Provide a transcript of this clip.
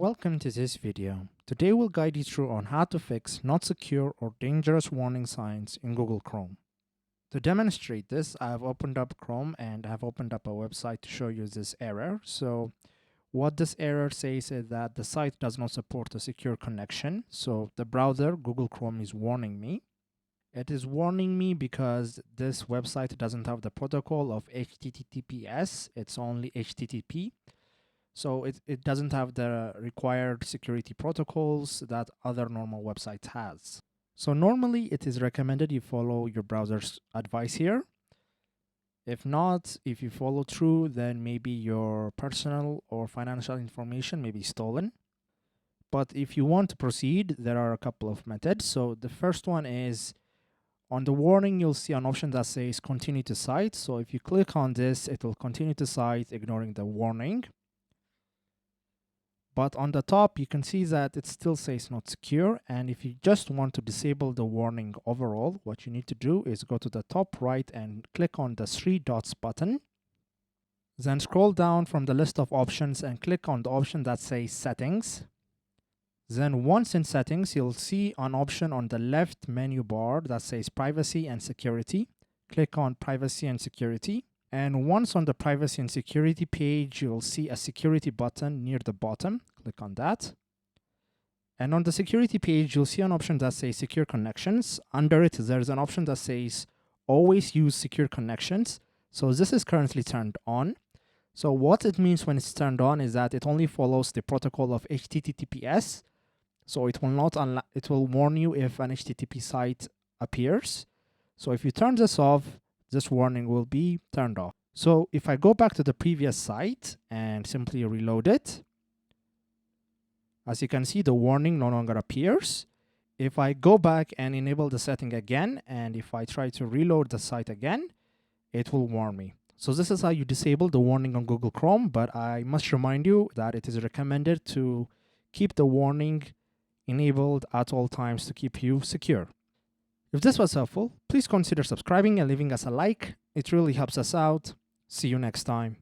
Welcome to this video. Today we'll guide you through on how to fix not secure or dangerous warning signs in Google Chrome. To demonstrate this, I've opened up Chrome and I've opened up a website to show you this error. So what this error says is that the site does not support a secure connection. So the browser, Google Chrome, is warning me. It is warning me because this website doesn't have the protocol of HTTPS, it's only HTTP. So it doesn't have the required security protocols that other normal websites has. So normally it is recommended you follow your browser's advice here. If not, if you follow through, then maybe your personal or financial information may be stolen. But if you want to proceed, there are a couple of methods. So the first one is on the warning, you'll see an option that says continue to site. So if you click on this, it will continue to site, ignoring the warning. But on the top, you can see that it still says not secure. And if you just want to disable the warning overall, what you need to do is go to the top right and click on the 3 dots button. Then scroll down from the list of options and click on the option that says settings. Then once in settings, you'll see an option on the left menu bar that says privacy and security. Click on privacy and security. And once on the privacy and security page, you'll see a security button near the bottom. Click on that. And on the security page, you'll see an option that says secure connections. Under it, there's an option that says always use secure connections. So this is currently turned on. So what it means when it's turned on is that it only follows the protocol of HTTPS. So it will not it will warn you if an HTTP site appears. So if you turn this off, this warning will be turned off. So if I go back to the previous site and simply reload it, as you can see, the warning no longer appears. If I go back and enable the setting again, and if I try to reload the site again, it will warn me. So this is how you disable the warning on Google Chrome, but I must remind you that it is recommended to keep the warning enabled at all times to keep you secure. If this was helpful, please consider subscribing and leaving us a like. It really helps us out. See you next time.